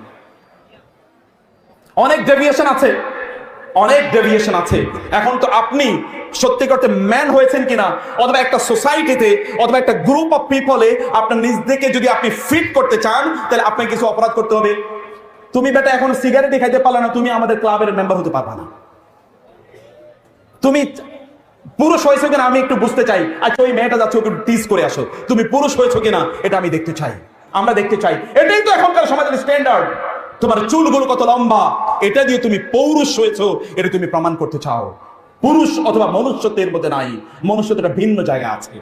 S1: অনেক ডেভিয়েশন আছে, অনেক ডেভিয়েশন আছে। এখন তো আপনি সত্যি করতে ম্যান হয়েছেন কিনা, অথবা একটা সোসাইটিতে অথবা একটা গ্রুপ অফ পিপলে আপনার নিজেকে যদি আপনি ফিট করতে চান, তাহলে আপনাকে কিছু অপরাধ করতে হবে। তুমি বেটা এখন সিগারেটই খাইতে পারলে না, তুমি আমাদের ক্লাবের মেম্বার হতে পারবা না। তুমি পুরুষ হয়েছো কিনা আমি একটু বুঝতে চাই। আচ্ছা, ওই মেয়েটা যাচ্ছে, ওকে টিজ করে আসো, তুমি পুরুষ হয়েছো কিনা এটা আমি দেখতে চাই, আমরা দেখতে চাই। এটাই তো এখনকার সমাজের স্ট্যান্ডার্ড। তোমার চুলগুলো কত লম্বা, এটা দিয়ে তুমি পৌরুষ হয়েছো, এটা তুমি প্রমাণ করতে চাও। পুরুষ অথবা মনুষ্যত্বের মধ্যে নাই, মনুষ্যত্বটা ভিন্ন জায়গা আছে,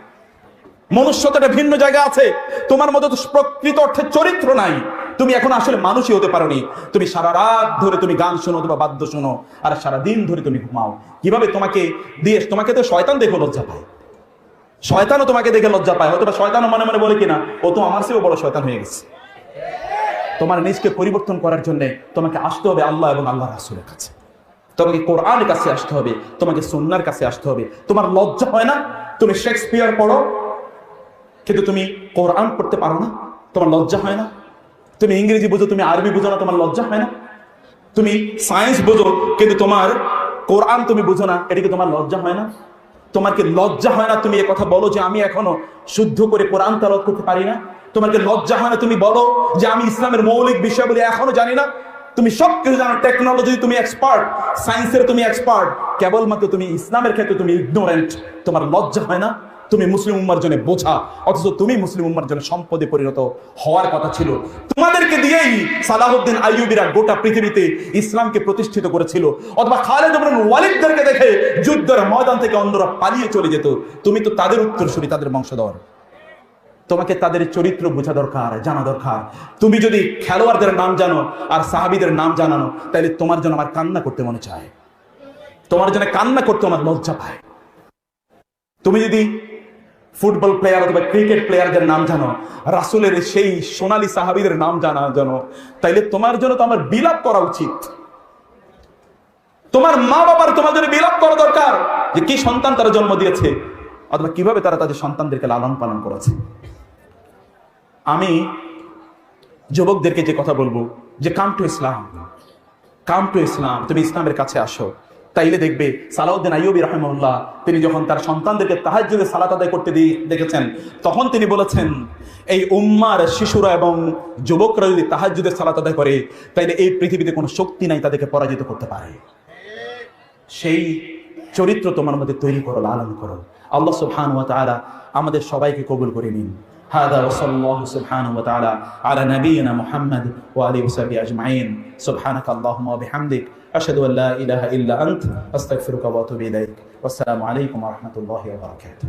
S1: মনুষ্যত্বটা ভিন্ন জায়গা আছে। তোমার মধ্যে তো প্রকৃত অর্থে চরিত্র নাই, তুমি এখন আসলে মানুষই হতে পারোনি। তুমি সারা রাত ধরে তুমি গান শোনো অথবা বাদ্য শোনো, আর সারা দিন ধরে তুমি ঘুমাও। কিভাবে তোমাকে দিয়ে, তোমাকে তো শয়তান দেখে লজ্জা পায়, শয়তানও তোমাকে দেখে লজ্জা পায়। হয়তো বা শয়তানও মনে মনে বলে কিনা, ও তো আমার চেয়েও বড় শয়তান হয়ে গেছে। তোমার নিজকে পরিবর্তন করার জন্য তোমাকে আসতে হবে আল্লাহ এবং আল্লাহ রাসূলের কাছে, তোমাকে কোরআনের কাছে আসতে হবে, তোমাকে সুন্নাহর কাছে আসতে হবে। তোমার লজ্জা হয় না তুমি শেক্সপিয়ার পড়ো কিন্তু তুমি কোরআন পড়তে পারো না? তোমার লজ্জা হয় না? তুমি ইংরেজি বুঝো, তুমি আরবি বুঝো না, তোমার লজ্জা হয় না? তুমি সায়েন্স বুঝো কিন্তু তোমার কোরআন তুমি বুঝো না, এটা কি তোমার লজ্জা হয় না? তোমার কি লজ্জা হয় না তুমি এ কথা বলো যে আমি এখনো শুদ্ধ করে কোরআন তেলাওয়াত করতে পারি না? তোমার কি লজ্জা হয় না তুমি বলো যে আমি ইসলামের মৌলিক বিষয়গুলি এখনো জানি না? তুমি সবকিছু জানো, টেকনোলজি তুমি এক্সপার্ট, সায়েন্সের তুমি এক্সপার্ট, কেবলমাত্র তুমি ইসলামের ক্ষেত্রে তুমি ইগনোরেন্ট। তোমার লজ্জা হয় না? তুমি মুসলিম উম্মার জন্য বোঝা, অথচ তুমি মুসলিম উম্মার জন্য সম্পদে পরিণত হওয়ার কথা ছিল। তোমাদেরকে দিয়েই সালাহউদ্দিন আইয়ুবীরা গোটা পৃথিবীতে ইসলামকে প্রতিষ্ঠিত করেছিল, অথবা খালিদ ইবনে ওয়ালিদদেরকে দেখে যুদ্ধের ময়দান থেকে অন্যরা পালিয়ে চলে যেত। তুমি তো তাদের উত্তরসূরি, তাদের বংশধর। তোমাকে তাদের চরিত্র বোঝা দরকার, জানা দরকার। তুমি যদি খেলোয়াড়দের নাম জানো আর সাহাবীদের নাম জানানো, তাহলে তোমার জন্য আমার কান্না করতে মনে চায়। তোমার জন্য কান্না করতে আমার লজ্জা পায়। তুমি যদি ফুটবল প্লেয়ার অথবা ক্রিকেট প্লেয়ারদের নাম জানো, রাসূলের সেই সোনালী সাহাবীদের নাম জানো, তাইলে তোমার জন্য তো আমার বিলাপ করা উচিত। তোমার মা বাবার তোমার জন্য বিলাপ করা দরকার, যে কি সন্তান তারা জন্ম দিয়েছে অথবা কিভাবে তারা তাদের সন্তানদেরকে লালন পালন করেছে। আমি যুবকদেরকে যে কথা বলবো, যে কাম টু ইসলাম, তুমি ইসলামের কাছে আসো। তাইলে দেখবে সালাউদ্দিন আইয়ুবী রাহিমাহুল্লাহ তিনি যখন তার সন্তানদেরকে তাহাজ্জুদে সালাত আদায় করতে দেখেছেন, তখন তিনি বলেছেন, এই উম্মার শিশুরা এবং যুবকরা যদি তাহাজ্জুদে সালাত আদায় করে, তাইলে এই পৃথিবীতে কোনো শক্তি নাই তাদেরকে পরাজিত করতে পারে। সেই চরিত্র তোমার মধ্যে তৈরি করো, লালন করো। আল্লাহ সুবহানাহু ওয়া তাআলা আমাদের সবাইকে কবুল করে নিন। هذا وصلى الله سبحانه وتعالى على نبينا محمد وآله وصحبه أجمعين. سبحانك اللهم وبحمدك أشهد أن لا إله إلا أنت أستغفرك وأتوب إليك. والسلام عليكم ورحمة الله وبركاته.